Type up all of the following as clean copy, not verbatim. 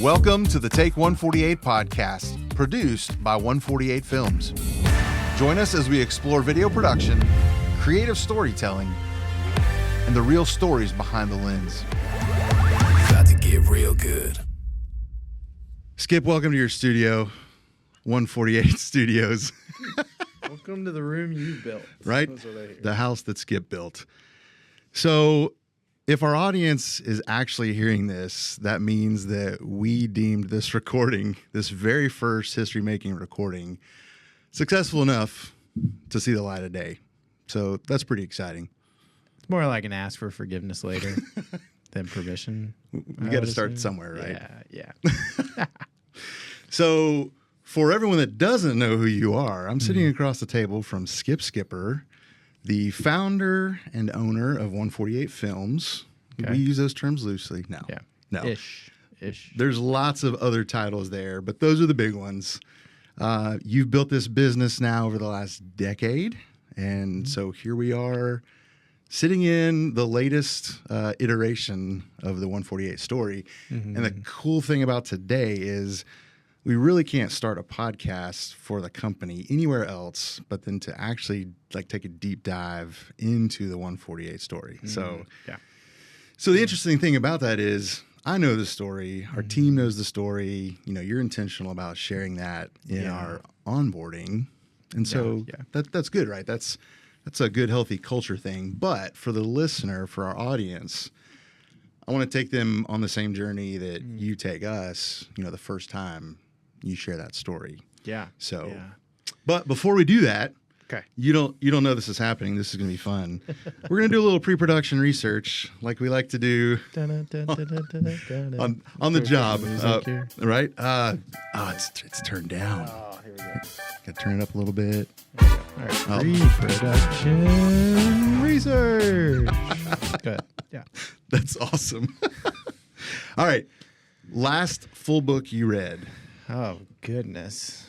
Welcome to the Take 148 podcast, produced by 148 Films. Join us as we explore video production, creative storytelling, and the real stories behind the lens. About to get real good. Skip, welcome to your studio, 148 Studios. Welcome to the room you built. Right? The house that Skip built. So, if our audience is actually hearing this, that means that we deemed this recording, this very first history-making recording, successful enough to see the light of day. So that's pretty exciting. It's more like an ask for forgiveness later than permission. We got to start somewhere, right? Yeah. So for everyone that doesn't know who you are, I'm sitting across the table from Skip Skipper, the founder and owner of 148 Films. Okay. We use those terms loosely. No. Yeah. No. Ish. There's lots of other titles there, but those are the big ones. You've built this business now over the last decade, and so here we are sitting in the latest iteration of the 148 story. And the cool thing about today is we really can't start a podcast for the company anywhere else, but then to actually like take a deep dive into the 148 story. So the interesting thing about that is I know the story, our team knows the story, you know, you're intentional about sharing that in our onboarding. And so that's good, right? That's a good, healthy culture thing. But for the listener, for our audience, I want to take them on the same journey that you take us, you know, the first time you share that story. Yeah. So, but before we do that, okay, you don't know this is happening. This is going to be fun. We're going to do a little pre-production research like we like to do on the job, right? It's turned down. Oh, here we go. Got to turn it up a little bit. All right. Pre-production research. Good. Yeah. That's awesome. All right. Last full book you read. Oh, goodness.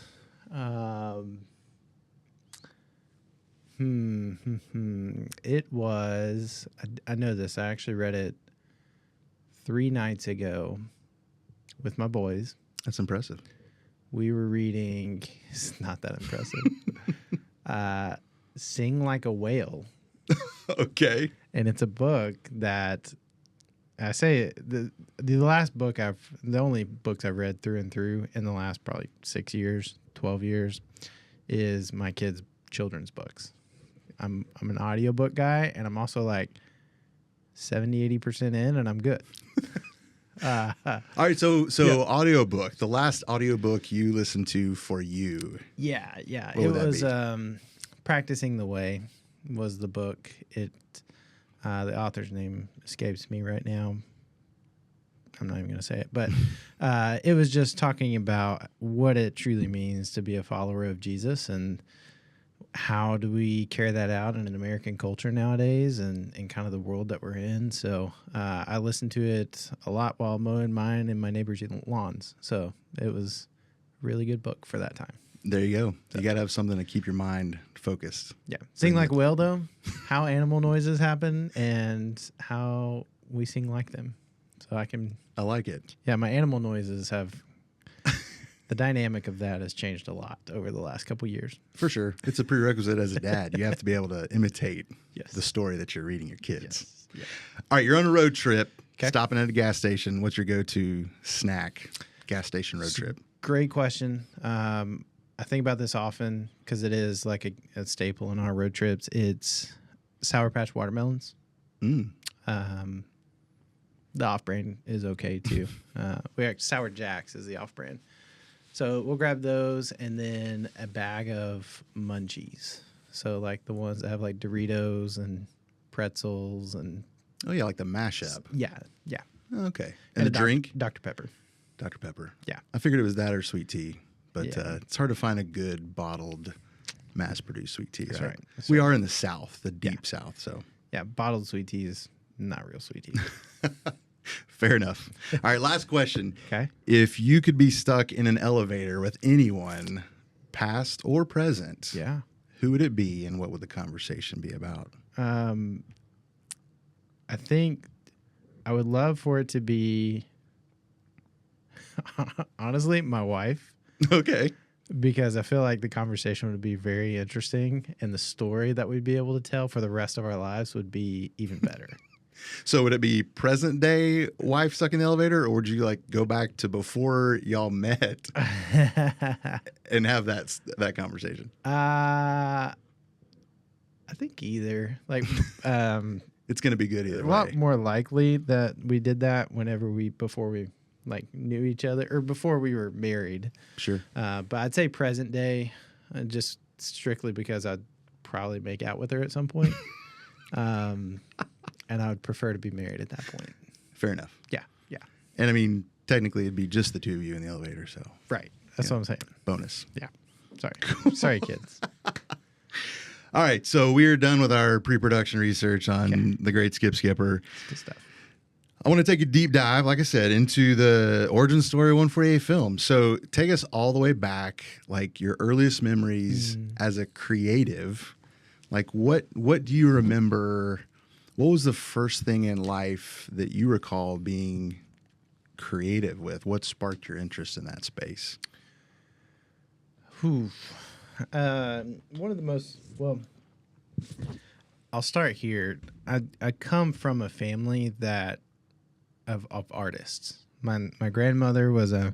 It was, I know this, I actually read it 3 nights ago with my boys. That's impressive. We were reading, it's not that impressive, Sing Like a Whale. Okay. And it's a book that, I say the last book the only books I've read through and through in the last probably 6 years, 12 years, is my kids' children's books. I'm an audiobook guy, and I'm also like 70-80% in, and I'm good. All right, so audiobook, the last audiobook you listened to for you. Yeah. What It would was that Practicing the Way was the book. The author's name escapes me right now. I'm not even going to say it, but it was just talking about what it truly means to be a follower of Jesus and how do we carry that out in an American culture nowadays and kind of the world that we're in. So I listened to it a lot while mowing mine and my neighbors' lawns. So it was a really good book for that time. There you go. You got to have something to keep your mind focused. Yeah. Sing Like a Whale, though, how animal noises happen and how we sing like them. So I like it. Yeah, my animal noises have, the dynamic of that has changed a lot over the last couple years. For sure. It's a prerequisite as a dad. You have to be able to imitate Yes. the story that you're reading your kids. Yes. Yeah. All right, you're on a road trip, Okay. stopping at a gas station. What's your go-to snack, gas station road trip? Great question. I think about this often because it is like a staple in our road trips. It's Sour Patch watermelons. The off-brand is okay too. Sour Jacks is the off-brand. So we'll grab those and then a bag of munchies. So like the ones that have like Doritos and pretzels and Oh, yeah, like the mashup. yeah. Okay. And the drink? Dr. Pepper. Dr. Pepper. Yeah. I figured it was that or sweet tea, but Yeah. it's hard to find a good bottled, mass-produced sweet tea. That's right? right. That's We right. are in the South, the deep South, so. Yeah, bottled sweet tea is not real sweet tea. Fair enough. All right, last question. Okay. If you could be stuck in an elevator with anyone, past or present, Yeah. who would it be and what would the conversation be about? I think I would love for it to be Honestly, my wife, Okay. because I feel like the conversation would be very interesting, and the story that we'd be able to tell for the rest of our lives would be even better. So would it be present day wife stuck in the elevator, or would you like go back to before y'all met and have that conversation? I think either. Like, It's going to be good either a lot way. more likely that we did that before we like knew each other or before we were married. Sure. But I'd say present day, just strictly because I'd probably make out with her at some point. And I would prefer to be married at that point. Fair enough. Yeah. Yeah. And I mean, technically, it'd be just the two of you in the elevator. So Right. That's what I'm saying. bonus. Yeah. Sorry. Sorry, kids. All right. So we're done with our pre-production research on the great Skipper. Good stuff. I want to take a deep dive, like I said, into the origin story of 148 film. So take us all the way back, like your earliest memories as a creative. Like what do you remember? What was the first thing in life that you recall being creative with? What sparked your interest in that space? One of the most, well, I'll start here. I come from a family of artists. My grandmother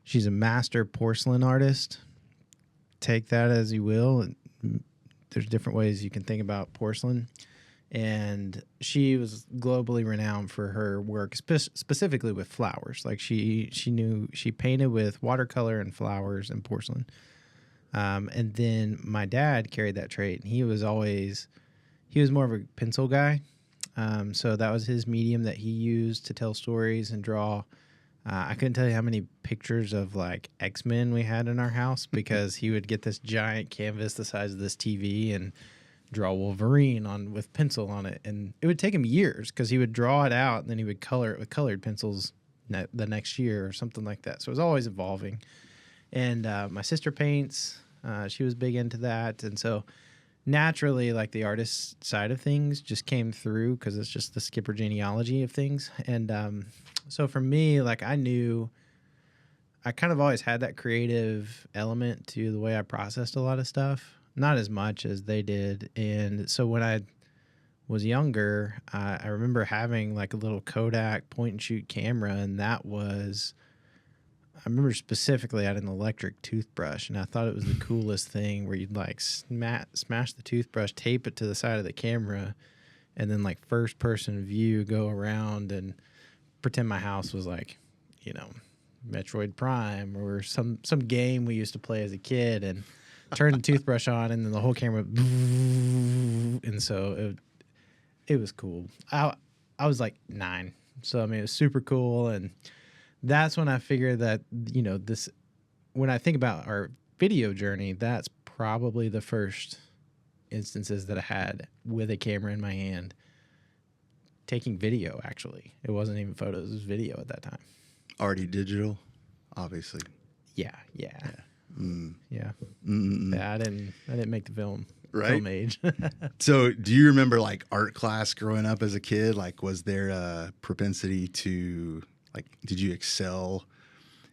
she's a master porcelain artist. Take that as you will. There's different ways you can think about porcelain. And she was globally renowned for her work, specifically with flowers. Like she painted with watercolor and flowers and porcelain. And then my dad carried that trait, and he was more of a pencil guy. So that was his medium that he used to tell stories and draw. I couldn't tell you how many pictures of like X-Men we had in our house because he would get this giant canvas the size of this TV and draw Wolverine with pencil on it. And it would take him years because he would draw it out and then he would color it with colored pencils the next year or something like that. So it was always evolving. And my sister paints. She was big into that. And so naturally, like the artist side of things just came through because it's just the Skipper genealogy of things. And so for me, like I kind of always had that creative element to the way I processed a lot of stuff. Not as much as they did. And so when I was younger, I remember having like a little Kodak point and shoot camera, and I remember specifically I had an electric toothbrush, and I thought it was the coolest thing where you'd like smash the toothbrush, tape it to the side of the camera, and then like first person view go around and pretend my house was like, Metroid Prime or some game we used to play as a kid, and turn the toothbrush on, and then the whole camera, and so it was cool. I was like 9, so I mean it was super cool, and that's when I figured that when I think about our video journey, that's probably the first instances that I had with a camera in my hand taking video. Actually, it wasn't even photos; it was video at that time. Already digital, obviously. Yeah. Yeah, I didn't make the film age. So do you remember like art class growing up as a kid? Like, was there a propensity to like, did you excel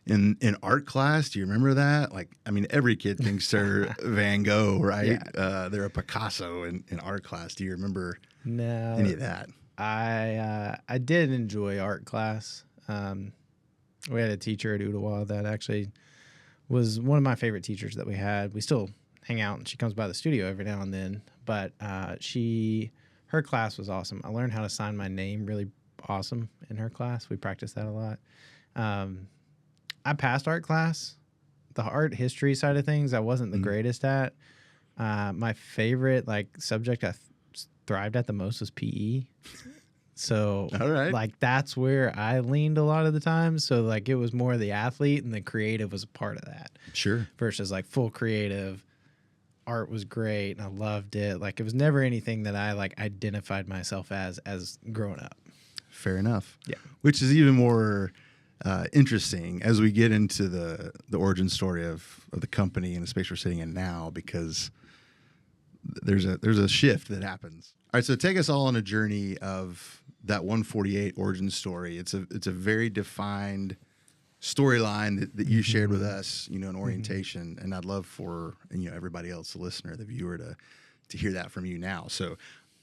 in art class? Do you remember that? Like, I mean, every kid thinks they're Van Gogh, right? Yeah. They're a Picasso in art class. Do you remember No, any of that? I did enjoy art class. We had a teacher at Ottawa that actually was one of my favorite teachers that we had. We still hang out, and she comes by the studio every now and then. But her class was awesome. I learned how to sign my name really awesome in her class. We practiced that a lot. I passed art class. The art history side of things, I wasn't the greatest at. My favorite subject I thrived at the most was PE. So all right. That's where I leaned a lot of the time. So it was more the athlete, and the creative was a part of that. Sure. Versus full creative. Art was great and I loved it. It was never anything that I identified myself as growing up. Fair enough. Yeah. Which is even more interesting as we get into the origin story of the company and the space we're sitting in now, because there's a shift that happens. All right, so take us all on a journey of that 148 origin story. It's a very defined storyline that you shared with us, in orientation. And I'd love for, everybody else, the listener, the viewer, to hear that from you now. So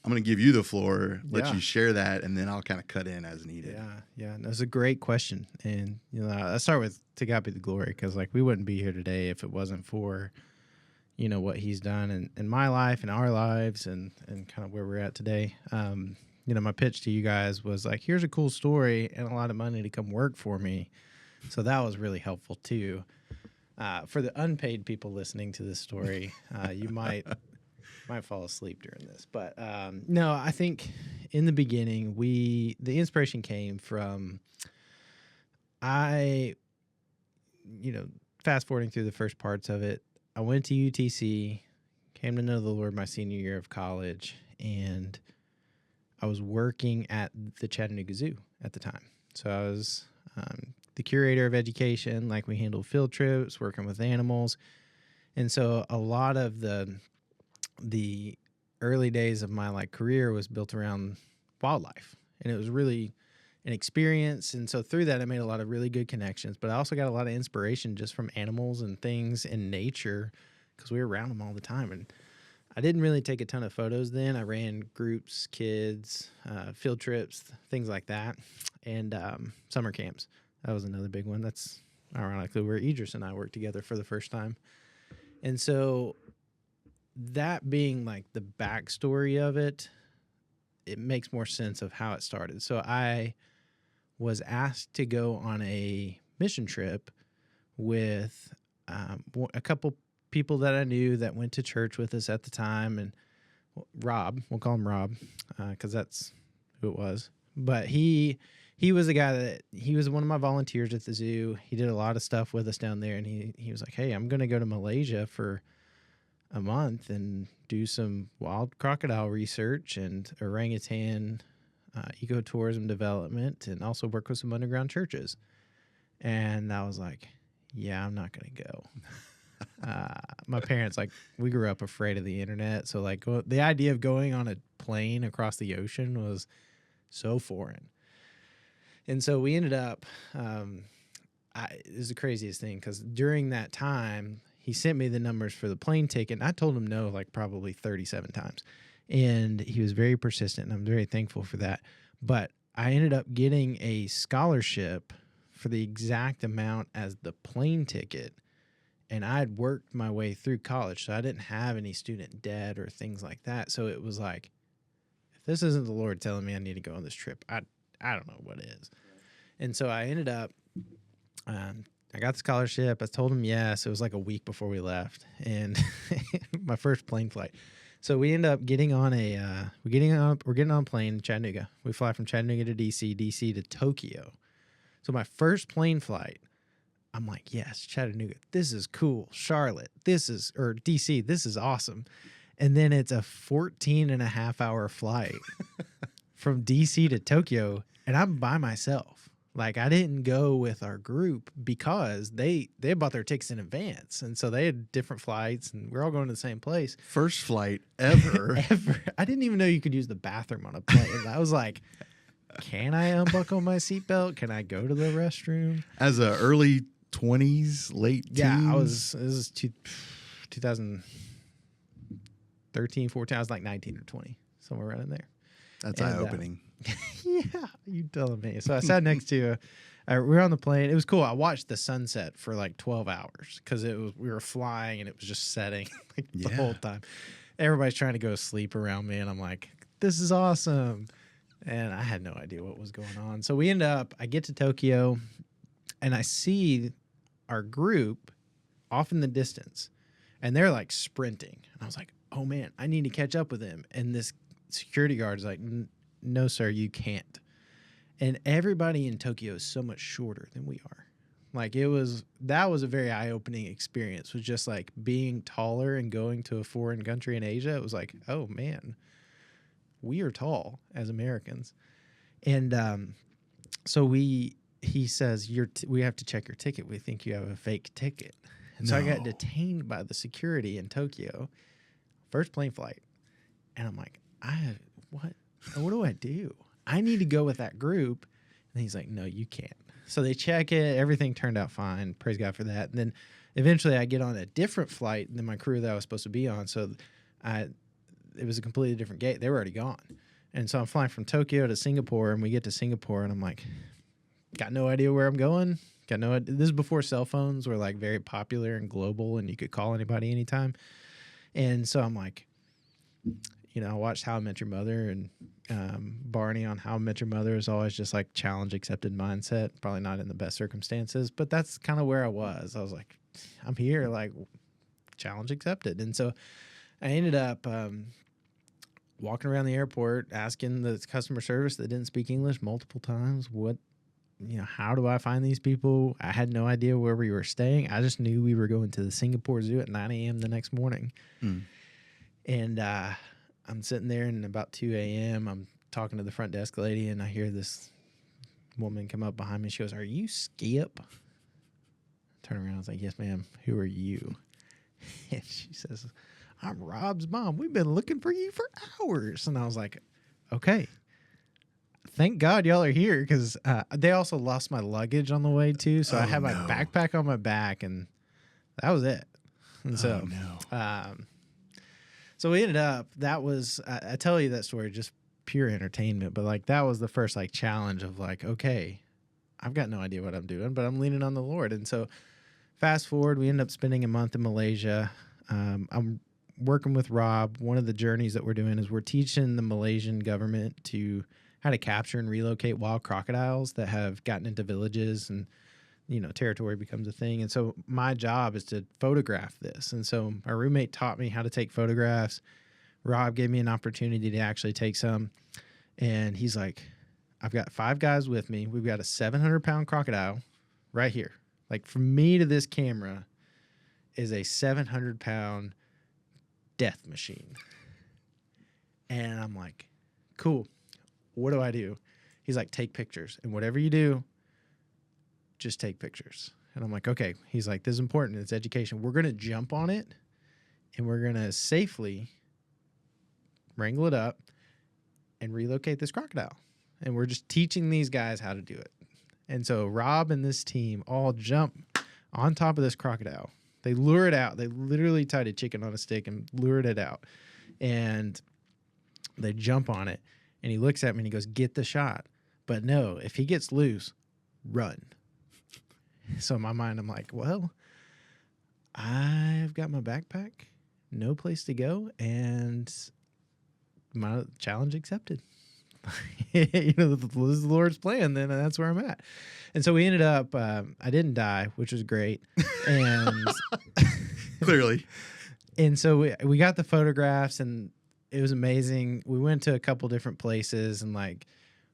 I'm going to give you the floor, let you share that, and then I'll kind of cut in as needed. Yeah. That's a great question. And, I start with to God be the glory, because like we wouldn't be here today if it wasn't for, what he's done in my life and our lives and kind of where we're at today. My pitch to you guys was like, here's a cool story and a lot of money to come work for me. So that was really helpful too. For the unpaid people listening to this story, you might fall asleep during this, but no, I think in the beginning the inspiration came from fast forwarding through the first parts of it. I went to UTC, came to know the Lord my senior year of college, and I was working at the Chattanooga Zoo at the time. So I was the curator of education, like we handled field trips, working with animals. And so a lot of the early days of my career was built around wildlife, and it was really an experience. And so through that, I made a lot of really good connections, but I also got a lot of inspiration just from animals and things in nature because we were around them all the time. And I didn't really take a ton of photos then. I ran groups, kids, field trips, things like that, and summer camps. That was another big one. That's ironically where Idris and I worked together for the first time. And so that being the backstory of it, it makes more sense of how it started. So I was asked to go on a mission trip with a couple people that I knew that went to church with us at the time. And Rob, we'll call him Rob because that's who it was. But he was the guy he was one of my volunteers at the zoo. He did a lot of stuff with us down there. And he was like, hey, I'm going to go to Malaysia for a month and do some wild crocodile research and orangutan ecotourism development, and also work with some underground churches. And I was like, yeah, I'm not going to go. My parents, we grew up afraid of the internet. So the idea of going on a plane across the ocean was so foreign. And so we ended up, it was the craziest thing because during that time, he sent me the numbers for the plane ticket, and I told him no probably 37 times. And he was very persistent, and I'm very thankful for that. But I ended up getting a scholarship for the exact amount as the plane ticket, and I had worked my way through college, so I didn't have any student debt or things like that. So it was like, if this isn't the Lord telling me I need to go on this trip, I don't know what is. And so I ended up I got the scholarship. I told him yes. It was a week before we left, and my first plane flight. So we end up getting on we're getting on a plane in Chattanooga. We fly from Chattanooga to DC to Tokyo. So my first plane flight, I'm like, yes, Chattanooga, this is cool. Charlotte, or DC, this is awesome. And then it's a 14.5-hour flight from DC to Tokyo, and I'm by myself. I didn't go with our group because they bought their tickets in advance. And so they had different flights, and we're all going to the same place. First flight ever. Ever. I didn't even know you could use the bathroom on a plane. I was like, can I unbuckle my seatbelt? Can I go to the restroom? As a early 20s, late teens? Yeah, this is 2013, 14. I was 19 or 20, somewhere around in there. That's eye-opening. Yeah, you telling me. So I sat next to we were on the plane. It was cool. I watched the sunset for 12 hours because we were flying and it was just setting the whole time. Everybody's trying to go to sleep around me, and I'm like, this is awesome. And I had no idea what was going on. So I get to Tokyo, and I see our group off in the distance, and they're sprinting. And I was like, oh man, I need to catch up with them. And this security guard is like, no, sir, you can't. And everybody in Tokyo is so much shorter than we are. That was a very eye-opening experience, was just being taller and going to a foreign country in Asia. It was like, oh man, we are tall as Americans. And so he says, we have to check your ticket. We think you have a fake ticket. And so I got detained by the security in Tokyo, first plane flight. And I'm like, what do I do? I need to go with that group. And he's like, no, you can't. So they check it. Everything turned out fine. Praise God for that. And then eventually I get on a different flight than my crew that I was supposed to be on. So it was a completely different gate. They were already gone. And so I'm flying from Tokyo to Singapore, and we get to Singapore, and I'm like, got no idea where I'm going. Got no idea. This is before cell phones were like very popular and global, and you could call anybody anytime. And so I'm like, you know, I watched How I Met Your Mother, and Barney on How I Met Your Mother is always just like challenge accepted mindset, probably not in the best circumstances, but that's kind of where I was. I was like, I'm here, like challenge accepted. And so I ended up walking around the airport asking the customer service that didn't speak English multiple times, how do I find these people? I had no idea where we were staying. I just knew we were going to the Singapore Zoo at 9 a.m. the next morning. And I'm sitting there, and about 2 a.m., I'm talking to the front desk lady, and I hear this woman come up behind me. She goes, "Are you Skip?" I turn around. I was like, "Yes, ma'am. Who are you?" And she says, "I'm Rob's mom. We've been looking for you for hours." And I was like, okay. Thank God y'all are here, because they also lost my luggage on the way, too. So I had my backpack on my back, and that was it. And so, so we ended up, that was, I tell you that story, just pure entertainment. But like, that was the first like challenge of like, okay, I've got no idea what I'm doing, but I'm leaning on the Lord. And so fast forward, we ended up spending a month in Malaysia. I'm working with Rob. One of the journeys that we're doing is we're teaching the Malaysian government how to capture and relocate wild crocodiles that have gotten into villages, and territory becomes a thing. And so my job is to photograph this. And so my roommate taught me how to take photographs. Rob gave me an opportunity to actually take some, and he's like, I've got 5 guys with me. We've got a 700-pound crocodile right here. Like, from me to this camera is a 700-pound death machine. And I'm like, cool. What do I do? He's like, take pictures. And whatever you do, just take pictures. And I'm like, okay. He's like, this is important. It's education. We're going to jump on it, and we're going to safely wrangle it up and relocate this crocodile. And we're just teaching these guys how to do it. And so Rob and this team all jump on top of this crocodile. They lure it out. They literally tied a chicken on a stick and lured it out. And they jump on it. And he looks at me and he goes, get the shot. But no, if he gets loose, run. So in my mind, I'm like, well, I've got my backpack, no place to go, and my challenge accepted. This is the Lord's plan, then, and that's where I'm at. And so we ended up, I didn't die, which was great. And Clearly. And so we got the photographs, and it was amazing. We went to a couple different places, and like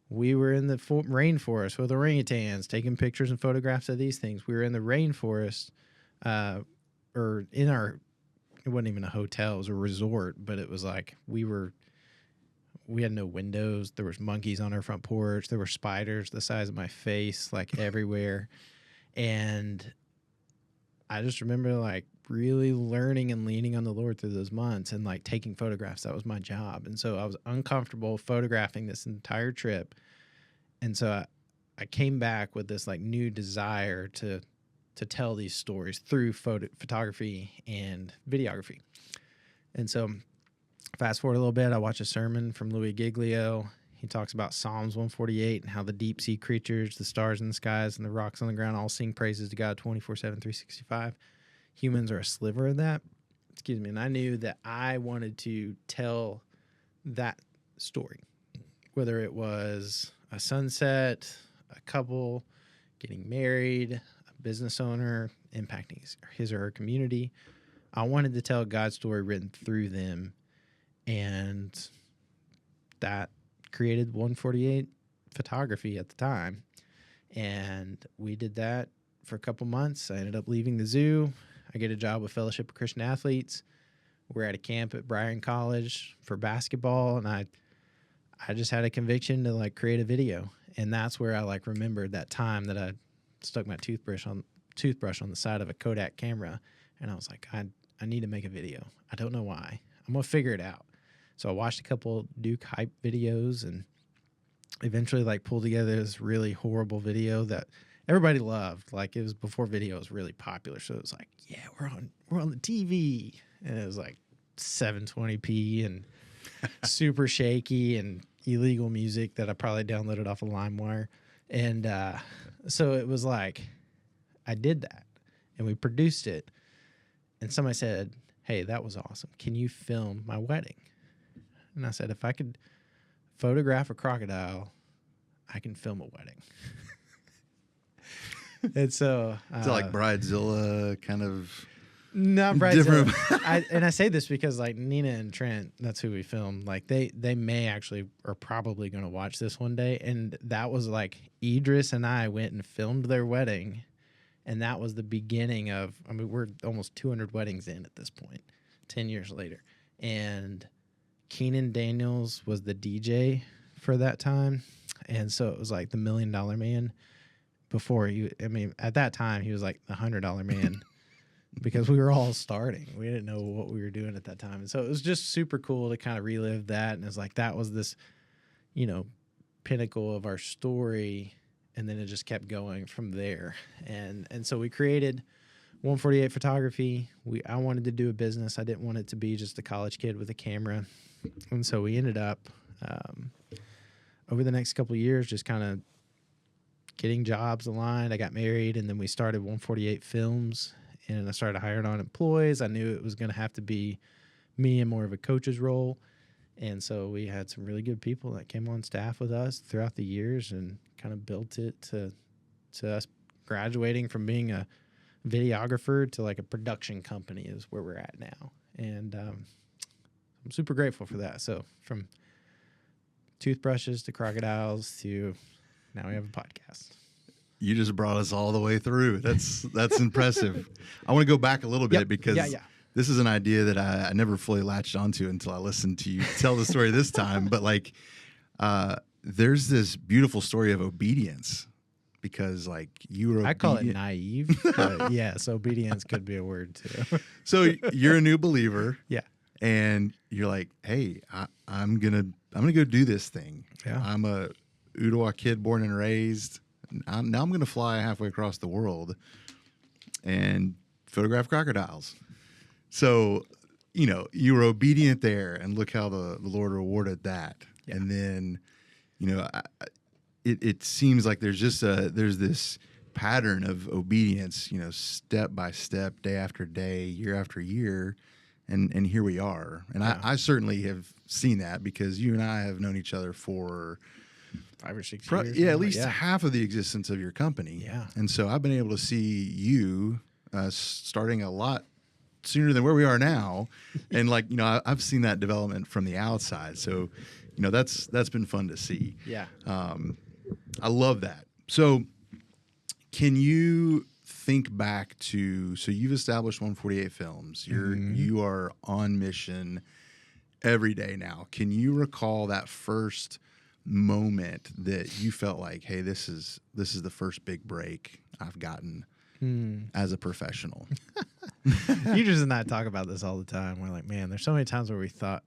we were in the rainforest with orangutans, taking pictures and photographs of these things. We were in the rainforest, or in it wasn't even a hotel, it was a resort, but it was like we had no windows. There was monkeys on our front porch. There were spiders the size of my face, like everywhere. And I just remember like really learning and leaning on the Lord through those months, and like taking photographs. That was my job. And so I was uncomfortable photographing this entire trip. And so I came back with this like new desire to tell these stories through photography and videography. And so fast forward a little bit, I watched a sermon from Louis Giglio. He talks about Psalms 148 and how the deep sea creatures, the stars in the skies, and the rocks on the ground all sing praises to God 24/7, 365. Humans are a sliver of that. And I knew that I wanted to tell that story, whether it was a sunset, a couple getting married, a business owner impacting his or her community. I wanted to tell God's story written through them, and that created 148 photography at the time. And we did that for a couple months. I ended up leaving the zoo. I get a job with Fellowship of Christian Athletes. We're at a camp at Bryan College for basketball, and I just had a conviction to like create a video. And that's where I like remembered that time that I stuck my toothbrush on the side of a Kodak camera, and I was like, I need to make a video. I don't know why. I'm gonna figure it out. So I watched a couple Duke hype videos, and eventually like pulled together this really horrible video that everybody loved. Like, it was before video was really popular, so it was like, yeah, we're on the TV, and it was like 720p and super shaky and illegal music that I probably downloaded off of LimeWire, and so it was like I did that, and we produced it, and somebody said, "Hey, that was awesome. Can you film my wedding?" And I said, "If I could photograph a crocodile, I can film a wedding." And so, Is it like Bridezilla kind of? Not different? Bridezilla. And I say this because like Nina and Trent, that's who we filmed. Like they may actually are probably going to watch this one day. And that was like Idris and I went and filmed their wedding, and that was the beginning of. I mean, we're almost 200 weddings in at this point, 10 years later, and Keenan Daniels was the DJ for that time, and so it was like the $1 Million Man. Before at that time he was like the $100 Man. Because we were all starting. We didn't know what we were doing at that time. And so it was just super cool to kind of relive that. And it's like that was this, pinnacle of our story. And then it just kept going from there. And so we created 148 Photography. I wanted to do a business. I didn't want it to be just a college kid with a camera. And so we ended up over the next couple of years just kind of getting jobs aligned. I got married, and then we started 148 Films. And I started hiring on employees. I knew it was going to have to be me in more of a coach's role. And so we had some really good people that came on staff with us throughout the years and kind of built it to us graduating from being a videographer to like a production company is where we're at now. And I'm super grateful for that. So from toothbrushes to crocodiles to now we have a podcast. You just brought us all the way through. That's impressive. I want to go back a little bit because this is an idea that I never fully latched onto until I listened to you tell the story this time. But like, there's this beautiful story of obedience because like you were. I call it naive. But yes, obedience could be a word too. So you're a new believer. Yeah. And you're like, hey, I'm gonna go do this thing. Yeah. I'm a Ottawa kid born and raised. Now I'm going to fly halfway across the world and photograph crocodiles. So, you were obedient there, and look how the Lord rewarded that. Yeah. And then, it seems like there's this pattern of obedience, step by step, day after day, year after year, and here we are. And I certainly have seen that because you and I have known each other for 5 or 6 years. Yeah, at least half of the existence of your company. Yeah. And so I've been able to see you starting a lot sooner than where we are now. And like, I've seen that development from the outside. So, that's been fun to see. Yeah. I love that. So can you think back to, so you've established 148 Films. You are on mission every day now. Can you recall that first moment that you felt like, hey, this is the first big break I've gotten as a professional? Idris and I talk about this all the time. We're like, man, there's so many times where we thought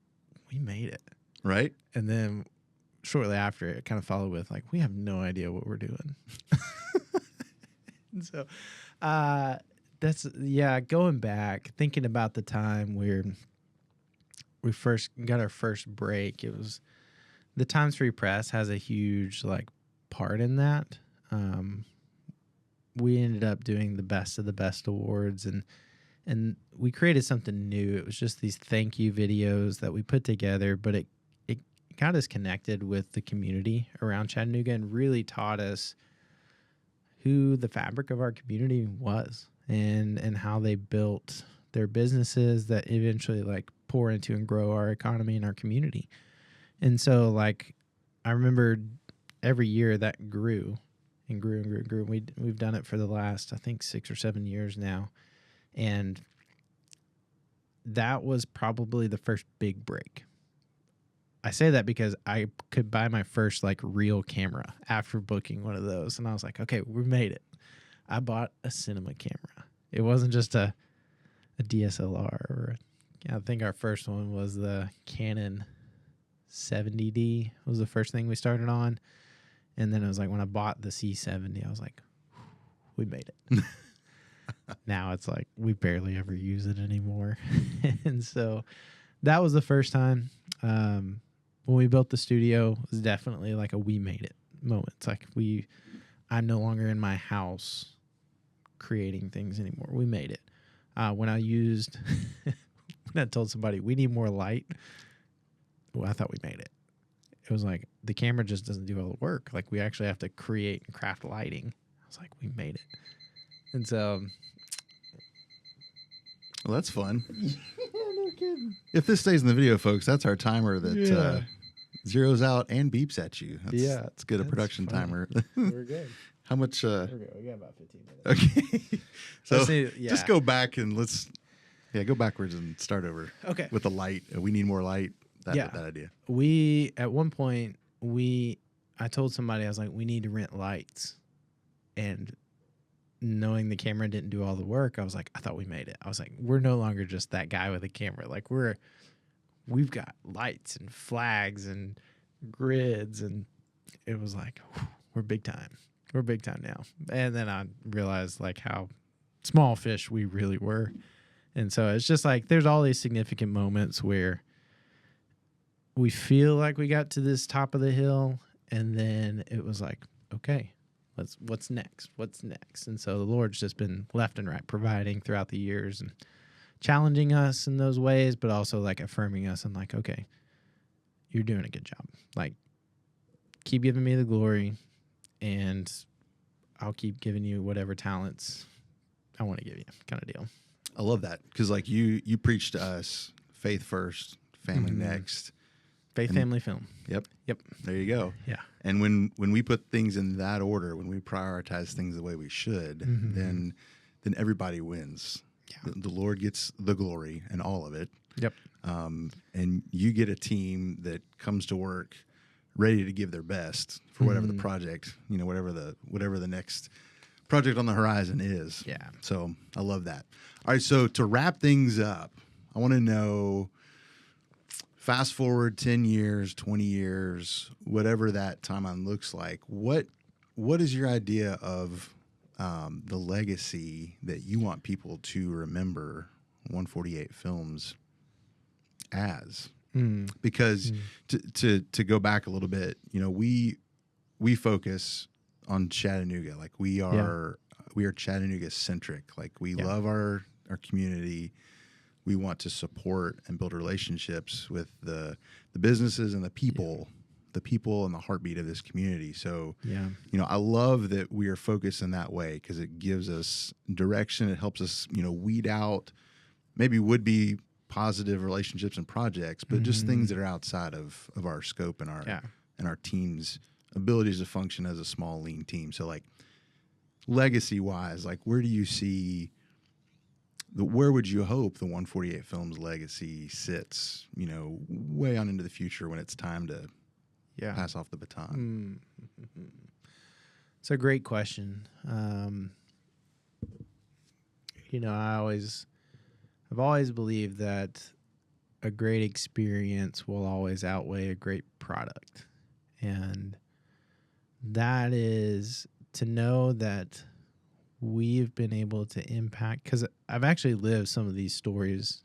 we made it, right? And then shortly after, it kind of followed with like, we have no idea what we're doing. And so that's going back, thinking about the time where we first got our first break. It was the Times Free Press has a huge like part in that. We ended up doing the Best of the Best awards, and we created something new. It was just these thank you videos that we put together, but it got us connected with the community around Chattanooga and really taught us who the fabric of our community was and how they built their businesses that eventually like pour into and grow our economy and our community. And so, like, I remember every year that grew and grew and grew and grew. We've done it for the last, I think, 6 or 7 years now. And that was probably the first big break. I say that because I could buy my first, like, real camera after booking one of those. And I was like, okay, we made it. I bought a cinema camera. It wasn't just a DSLR. I think our first one was the Canon 70D was the first thing we started on. And then it was like when I bought the C70, I was like, we made it. Now it's like we barely ever use it anymore. And so that was the first time when we built the studio. It was definitely like a we made it moment. It's like I'm no longer in my house creating things anymore. We made it. When I told somebody we need more light, well, I thought we made it. It was like the camera just doesn't do all the work. Like we actually have to create and craft lighting. I was like, we made it. And so, Well, that's fun. no kidding. If this stays in the video, folks, that's our timer that zeroes out and beeps at you. That's good. A that's production funny. timer. We're good. How much? We're good. We got about 15 minutes. Okay. So Let's see, yeah. just go back and go backwards and start over. Okay. With the light. We need more light. That idea. At one point, I told somebody, I was like, we need to rent lights. And knowing the camera didn't do all the work, I was like, I thought we made it. I was like, we're no longer just that guy with a camera. Like we've got lights and flags and grids, and it was like, whew, we're big time. We're big time now. And then I realized like how small fish we really were. And so it's just like there's all these significant moments where we feel like we got to this top of the hill, and then it was like, okay, what's next? What's next? And so the Lord's just been left and right providing throughout the years and challenging us in those ways, but also like affirming us and like, okay, you're doing a good job. Like, keep giving me the glory, and I'll keep giving you whatever talents I want to give you, kind of deal. I love that because like you preach to us faith first, family next. Faith, family, film. Yep. Yep. There you go. Yeah. And when we put things in that order, when we prioritize things the way we should, then everybody wins. Yeah. The Lord gets the glory and all of it. Yep. And you get a team that comes to work ready to give their best for whatever the project, whatever the next project on the horizon is. Yeah. So I love that. All right. So to wrap things up, I want to know, fast forward 10 years, 20 years, whatever that timeline looks like, what is your idea of the legacy that you want people to remember 148 Films as? Because to go back a little bit, we focus on Chattanooga. Like we are Chattanooga centric. Like we love our community. We want to support and build relationships with the businesses and the people and the heartbeat of this community. So, I love that we are focused in that way because it gives us direction. It helps us, weed out maybe would-be positive relationships and projects, but just things that are outside of our scope and our team's abilities to function as a small, lean team. So, like, legacy-wise, like, where do you see where would you hope the 148 Films legacy sits, way on into the future when it's time to pass off the baton? It's a great question. I've always believed that a great experience will always outweigh a great product. And that is to know that we've been able to impact, because I've actually lived some of these stories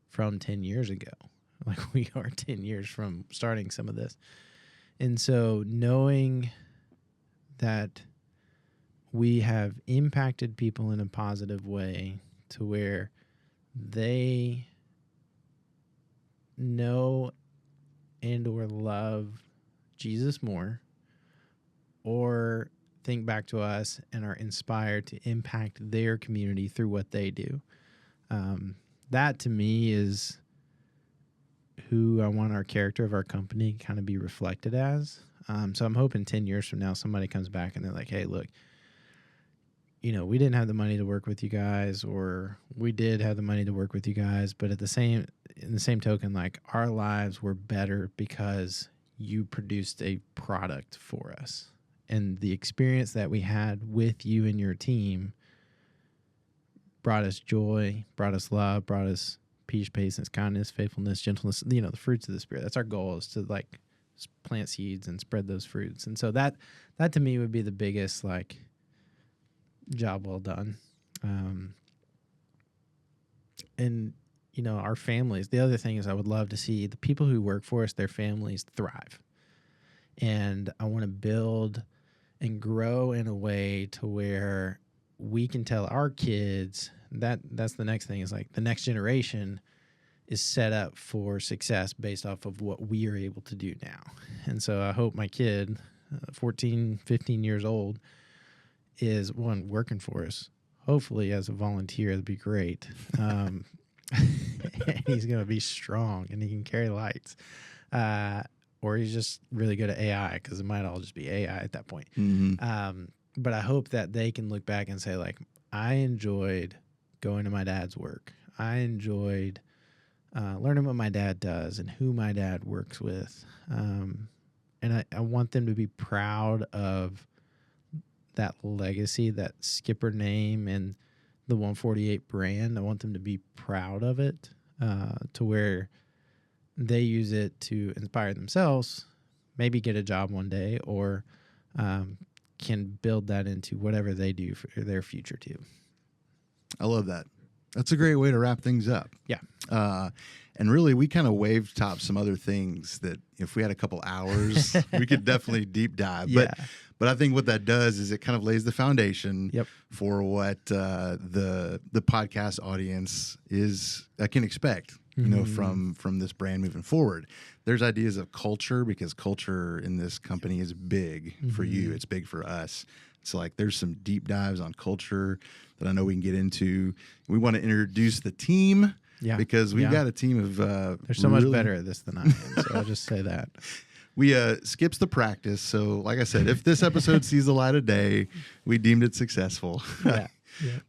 from 10 years ago. Like we are 10 years from starting some of this. And so knowing that we have impacted people in a positive way to where they know and or love Jesus more, or think back to us and are inspired to impact their community through what they do. That to me is who I want our character of our company kind of be reflected as. So I'm hoping 10 years from now, somebody comes back and they're like, hey, look, we didn't have the money to work with you guys, or we did have the money to work with you guys, but in the same token, like our lives were better because you produced a product for us. And the experience that we had with you and your team brought us joy, brought us love, brought us peace, patience, kindness, faithfulness, gentleness, the fruits of the Spirit. That's our goal, is to like plant seeds and spread those fruits. And so that to me would be the biggest like job well done. And, you know, our families, the other thing is I would love to see the people who work for us, their families thrive. And I want to build and grow in a way to where we can tell our kids that's the next thing, is like the next generation is set up for success based off of what we are able to do now. And so I hope my kid, 14, 15 years old, is one working for us. Hopefully as a volunteer, that'd be great. And he's going to be strong and he can carry lights. Or he's just really good at AI, because it might all just be AI at that point. Mm-hmm. But I hope that they can look back and say, like, I enjoyed going to my dad's work. I enjoyed learning what my dad does and who my dad works with. And I want them to be proud of that legacy, that Skipper name and the 148 brand. I want them to be proud of it, to where they use it to inspire themselves, maybe get a job one day, or can build that into whatever they do for their future too. I love that. That's a great way to wrap things up. Yeah. And really, we kind of wave top some other things that if we had a couple hours, we could definitely deep dive. Yeah. But I think what that does is it kind of lays the foundation Yep. for what the podcast audience can expect. You know, from this brand moving forward. There's ideas of culture, because culture in this company is big for you. It's big for us. So like there's some deep dives on culture that I know we can get into. We want to introduce the team, because we've got a team of they're so much better at this than I am. So I'll just say that. We skips the practice. So like I said, if this episode sees the light of day, we deemed it successful. Yeah.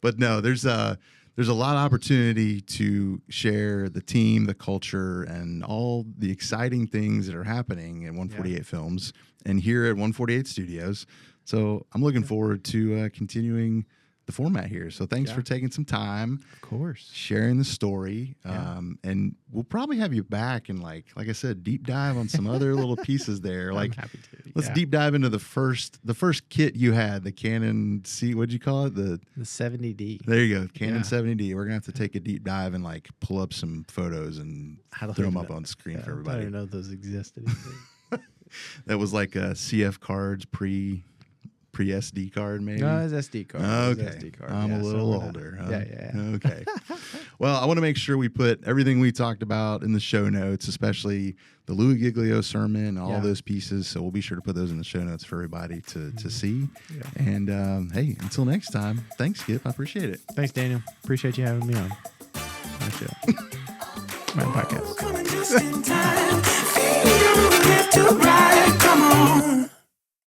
But no, there's a lot of opportunity to share the team, the culture, and all the exciting things that are happening at 148 Films and here at 148 Studios. So I'm looking forward to continuing the format here. So thanks for taking some time. Of course. Sharing the story. And we'll probably have you back and like I said, deep dive on some other little pieces there. Like, I'm happy to. Let's deep dive into the first kit you had, the Canon what'd you call it? The 70D. There you go, Canon 70D. We're gonna have to take a deep dive and like pull up some photos and throw them up on screen for everybody. I don't even know if those existed. That was like CF cards pre SD card, maybe. No, it's SD card. Okay, SD card. I'm a little older. Huh? Yeah. Okay. Well, I want to make sure we put everything we talked about in the show notes, especially the Louis Giglio sermon and all those pieces. So we'll be sure to put those in the show notes for everybody to see. Yeah. And hey, until next time, thanks, Skip. I appreciate it. Thanks, Daniel. Appreciate you having me on. My show. My podcast.